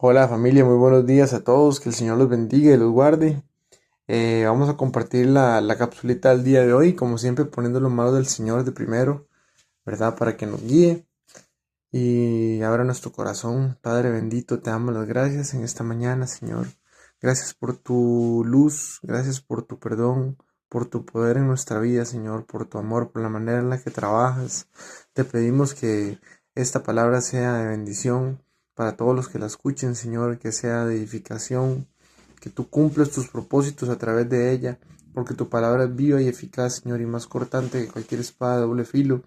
Hola familia, muy buenos días a todos, que el Señor los bendiga y los guarde. Vamos a compartir la capsulita del día de hoy, como siempre poniendo los manos del Señor de primero, ¿verdad? Para que nos guíe y abra nuestro corazón. Padre bendito, te damos las gracias en esta mañana, Señor. Gracias por tu luz, gracias por tu perdón, por tu poder en nuestra vida, Señor, por tu amor, por la manera en la que trabajas. Te pedimos que esta palabra sea de bendición para todos los que la escuchen, Señor, que sea de edificación, que tú cumples tus propósitos a través de ella, porque tu palabra es viva y eficaz, Señor, y más cortante que cualquier espada de doble filo.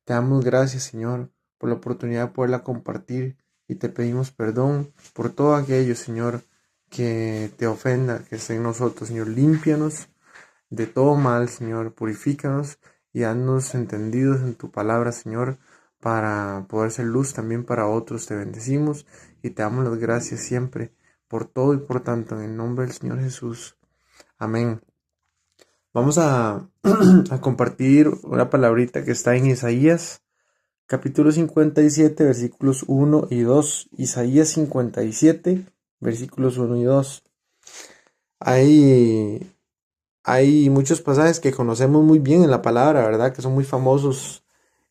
Te damos gracias, Señor, por la oportunidad de poderla compartir y te pedimos perdón por todo aquello, Señor, que te ofenda, que esté en nosotros, Señor. Límpianos de todo mal, Señor. Purifícanos y haznos entendidos en tu palabra, Señor, para poder ser luz también para otros. Te bendecimos y te damos las gracias siempre por todo y por tanto, en el nombre del Señor Jesús. Amén. Vamos a, a compartir una palabrita que está en Isaías capítulo 57, versículos 1 y 2. Isaías 57, versículos 1 y 2. Hay, hay muchos pasajes que conocemos muy bien en la palabra, ¿verdad? Que son muy famosos,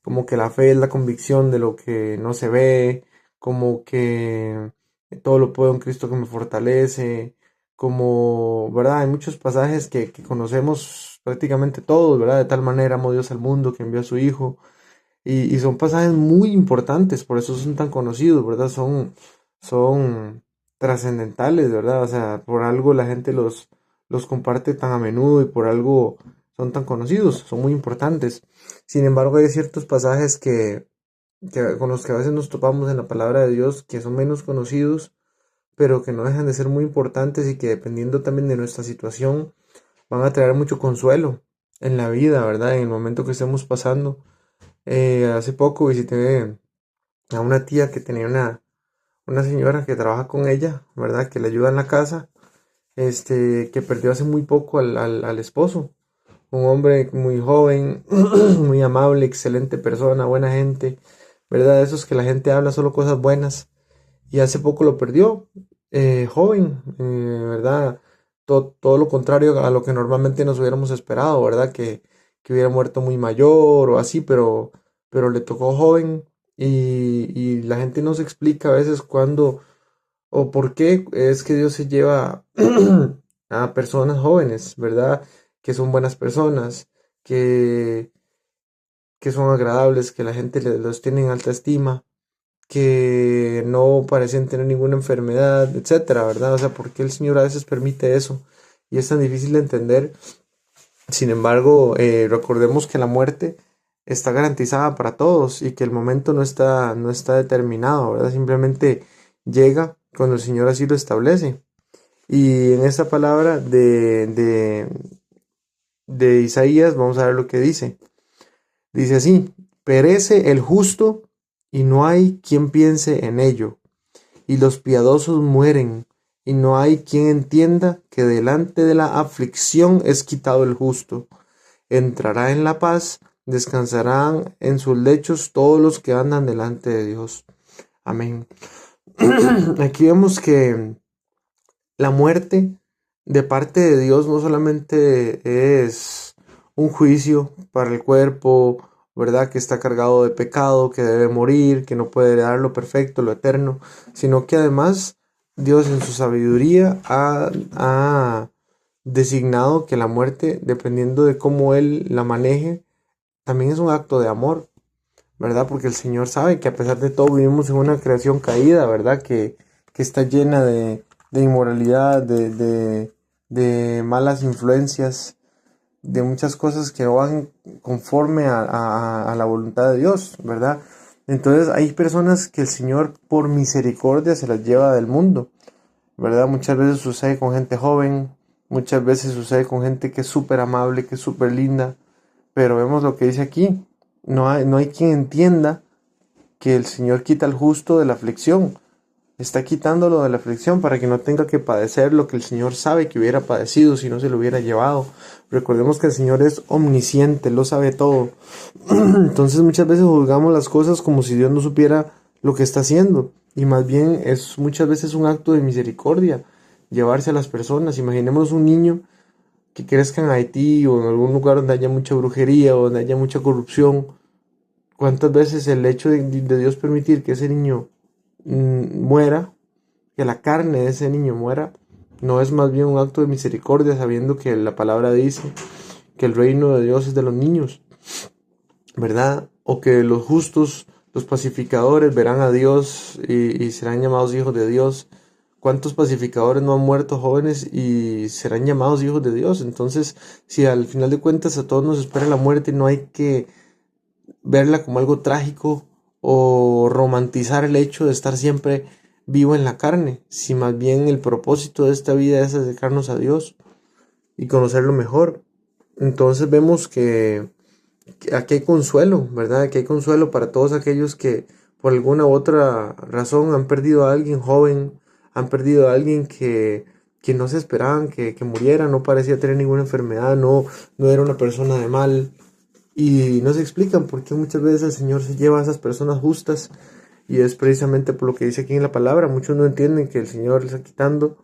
como que la fe es la convicción de lo que no se ve, como que todo lo puedo en Cristo que me fortalece, como, ¿verdad? Hay muchos pasajes que conocemos prácticamente todos, ¿verdad? De tal manera amó Dios al mundo que envió a su Hijo. Y son pasajes muy importantes, por eso son tan conocidos, ¿verdad? Son trascendentales, ¿verdad? O sea, por algo la gente los comparte tan a menudo y por algo son tan conocidos, son muy importantes. Sin embargo, hay ciertos pasajes con los que a veces nos topamos en la palabra de Dios que son menos conocidos, pero que no dejan de ser muy importantes y que dependiendo también de nuestra situación van a traer mucho consuelo en la vida, ¿verdad? En el momento que estemos pasando. Hace poco visité a una tía que tenía una señora que trabaja con ella, ¿verdad? Que le ayuda en la casa, que perdió hace muy poco al esposo. Un hombre muy joven, muy amable, excelente persona, buena gente, ¿verdad? De esos que la gente habla solo cosas buenas. Y hace poco lo perdió, joven, ¿verdad? Todo lo contrario a lo que normalmente nos hubiéramos esperado, ¿verdad? Que hubiera muerto muy mayor o así, pero le tocó joven y la gente no se explica a veces cuándo o por qué es que Dios se lleva a personas jóvenes, ¿verdad? Que son buenas personas, que, que son agradables, que la gente los tiene en alta estima, que no parecen tener ninguna enfermedad, etcétera, ¿verdad? O sea, ¿por qué el Señor a veces permite eso? Y es tan difícil de entender. Sin embargo, recordemos que la muerte está garantizada para todos y que el momento no está determinado, ¿verdad? Simplemente llega cuando el Señor así lo establece. Y en esta palabra de Isaías, vamos a ver lo que dice. Dice así: perece el justo y no hay quien piense en ello, y los piadosos mueren, y no hay quien entienda que delante de la aflicción es quitado el justo. Entrará en la paz, descansarán en sus lechos todos los que andan delante de Dios. Amén. Aquí vemos que la muerte de parte de Dios no solamente es un juicio para el cuerpo, ¿verdad? Que está cargado de pecado, que debe morir, que no puede heredar lo perfecto, lo eterno, sino que además Dios en su sabiduría ha designado que la muerte, dependiendo de cómo Él la maneje, también es un acto de amor, ¿verdad? Porque el Señor sabe que a pesar de todo vivimos en una creación caída, ¿verdad? Que está llena de inmoralidad, de malas influencias, de muchas cosas que no van conforme a la voluntad de Dios, ¿verdad? Entonces hay personas que el Señor por misericordia se las lleva del mundo, ¿verdad? Muchas veces sucede con gente joven, muchas veces sucede con gente que es súper amable, que es súper linda, pero vemos lo que dice aquí. No hay quien entienda que el Señor quita al justo de la aflicción. Está quitándolo de la aflicción para que no tenga que padecer lo que el Señor sabe que hubiera padecido si no se lo hubiera llevado. Recordemos que el Señor es omnisciente, lo sabe todo. Entonces muchas veces juzgamos las cosas como si Dios no supiera lo que está haciendo. Y más bien es muchas veces un acto de misericordia llevarse a las personas. Imaginemos un niño que crezca en Haití o en algún lugar donde haya mucha brujería o donde haya mucha corrupción. ¿Cuántas veces el hecho de Dios permitir que ese niño muera, que la carne de ese niño muera, no es más bien un acto de misericordia, sabiendo que la palabra dice que el reino de Dios es de los niños, ¿verdad? O que los justos, los pacificadores verán a Dios y serán llamados hijos de Dios. ¿Cuántos pacificadores no han muerto jóvenes y serán llamados hijos de Dios? Entonces, si al final de cuentas a todos nos espera la muerte, no hay que verla como algo trágico o romantizar el hecho de estar siempre vivo en la carne, si más bien el propósito de esta vida es acercarnos a Dios y conocerlo mejor. Entonces vemos que aquí hay consuelo, ¿verdad? Aquí hay consuelo para todos aquellos que por alguna u otra razón han perdido a alguien joven, han perdido a alguien que no se esperaban que muriera, no parecía tener ninguna enfermedad, no era una persona de mal. Y no se explican por qué muchas veces el Señor se lleva a esas personas justas. Y es precisamente por lo que dice aquí en la palabra. Muchos no entienden que el Señor le está quitando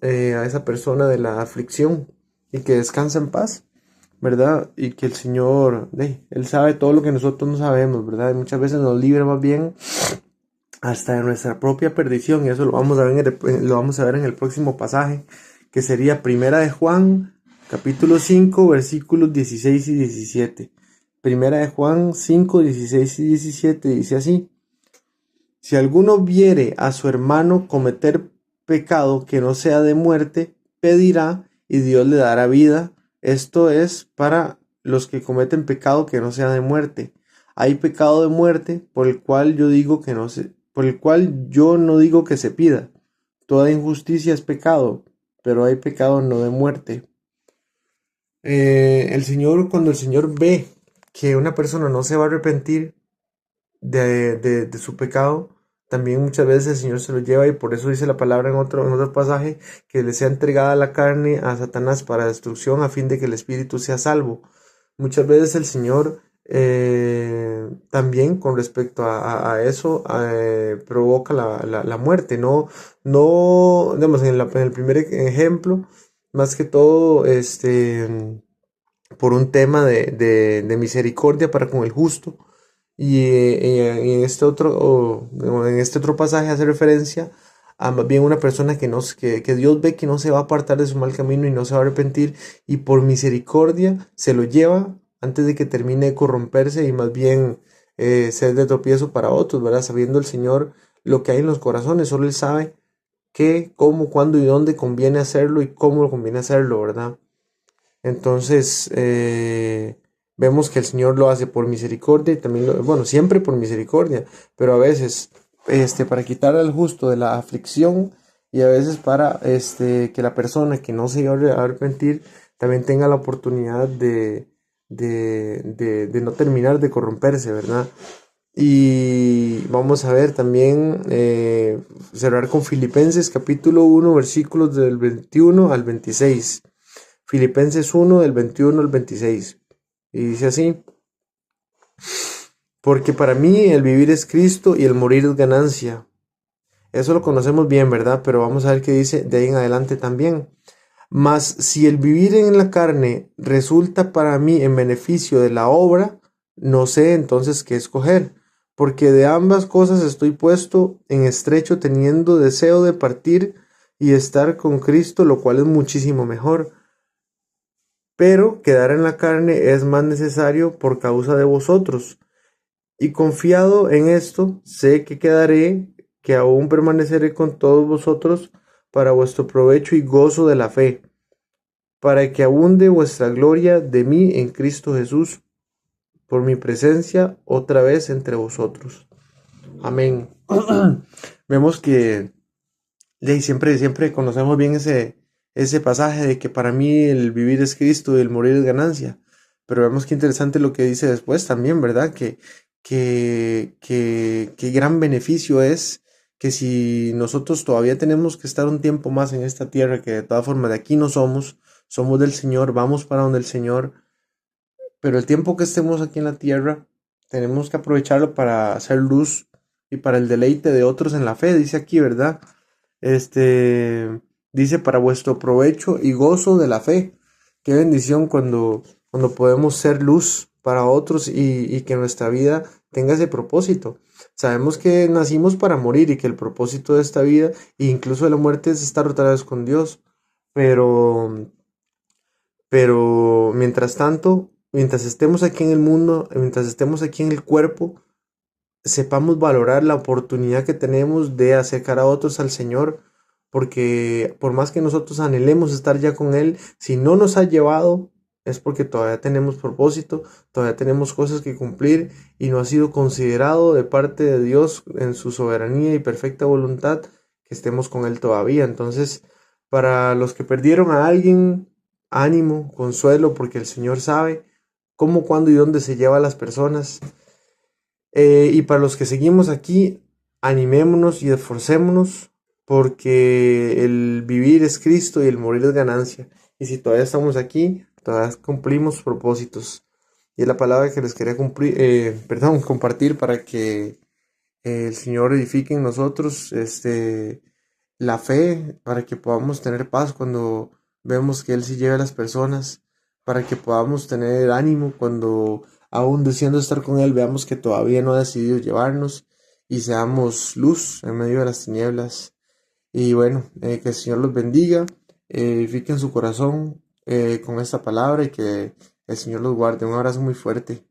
a esa persona de la aflicción y que descansa en paz, ¿verdad? Y que el Señor, Él sabe todo lo que nosotros no sabemos, ¿verdad? Y muchas veces nos libra más bien hasta de nuestra propia perdición. Y eso lo vamos a ver lo vamos a ver en el próximo pasaje, que sería Primera de Juan, capítulo 5, versículos 16 y 17. Primera de Juan 5, 16 y 17 dice así: Si alguno viere a su hermano cometer pecado que no sea de muerte, pedirá y Dios le dará vida. Esto es para los que cometen pecado que no sea de muerte. Hay pecado de muerte por el cual por el cual yo no digo que se pida. Toda injusticia es pecado, pero hay pecado no de muerte. Cuando el Señor ve que una persona no se va a arrepentir de su pecado, también muchas veces el Señor se lo lleva, y por eso dice la palabra en otro pasaje, que le sea entregada la carne a Satanás para destrucción a fin de que el espíritu sea salvo. Muchas veces el Señor también con respecto a eso provoca la muerte. No, digamos, en el primer ejemplo, más que todo, por un tema de misericordia para con el justo. Y en este en este otro pasaje hace referencia a más bien una persona que Dios ve que no se va a apartar de su mal camino y no se va a arrepentir, y por misericordia se lo lleva antes de que termine de corromperse y más bien ser de tropiezo para otros, ¿verdad? Sabiendo el Señor lo que hay en los corazones, solo Él sabe qué, cómo, cuándo y dónde conviene hacerlo y cómo lo conviene hacerlo, ¿verdad? Entonces, vemos que el Señor lo hace por misericordia y también, bueno, siempre por misericordia, pero a veces, para quitar al justo de la aflicción, y a veces para, que la persona que no se iba a arrepentir también tenga la oportunidad de no terminar de corromperse, ¿verdad? Y vamos a ver también, cerrar con Filipenses capítulo 1, versículos del 21 al 26. Filipenses 1 del 21 al 26. Y dice así: Porque para mí el vivir es Cristo y el morir es ganancia. Eso lo conocemos bien, ¿verdad? Pero vamos a ver qué dice de ahí en adelante también. Mas si el vivir en la carne resulta para mí en beneficio de la obra, no sé entonces qué escoger, porque de ambas cosas estoy puesto en estrecho, teniendo deseo de partir y estar con Cristo, lo cual es muchísimo mejor. Pero quedar en la carne es más necesario por causa de vosotros. Y confiado en esto, sé que quedaré, que aún permaneceré con todos vosotros para vuestro provecho y gozo de la fe, para que abunde vuestra gloria de mí en Cristo Jesús, por mi presencia otra vez entre vosotros. Amén. Vemos que siempre conocemos bien ese pasaje de que para mí el vivir es Cristo y el morir es ganancia. Pero vemos qué interesante lo que dice después también, ¿verdad? Que gran beneficio es que si nosotros todavía tenemos que estar un tiempo más en esta tierra, que de todas formas de aquí no somos del Señor, vamos para donde el Señor, pero el tiempo que estemos aquí en la tierra tenemos que aprovecharlo para hacer luz y para el deleite de otros en la fe, dice aquí, ¿verdad? Este, dice para vuestro provecho y gozo de la fe. Qué bendición cuando podemos ser luz para otros y que nuestra vida tenga ese propósito. Sabemos que nacimos para morir y que el propósito de esta vida, e incluso de la muerte, es estar otra vez con Dios. Pero, pero mientras tanto, mientras estemos aquí en el mundo, mientras estemos aquí en el cuerpo, sepamos valorar la oportunidad que tenemos de acercar a otros al Señor, porque por más que nosotros anhelemos estar ya con Él, si no nos ha llevado, es porque todavía tenemos propósito, todavía tenemos cosas que cumplir y no ha sido considerado de parte de Dios en su soberanía y perfecta voluntad que estemos con Él todavía. Entonces, para los que perdieron a alguien, ánimo, consuelo, porque el Señor sabe cómo, cuándo y dónde se lleva a las personas. Y para los que seguimos aquí, animémonos y esforcémonos porque el vivir es Cristo y el morir es ganancia. Y si todavía estamos aquí, todavía cumplimos propósitos. Y es la palabra que les quería compartir para que el Señor edifique en nosotros la fe, para que podamos tener paz cuando vemos que Él sí lleva a las personas, para que podamos tener ánimo cuando, aún deseando estar con Él, veamos que todavía no ha decidido llevarnos y seamos luz en medio de las tinieblas. Y bueno, que el Señor los bendiga, edifiquen su corazón con esta palabra y que el Señor los guarde. Un abrazo muy fuerte.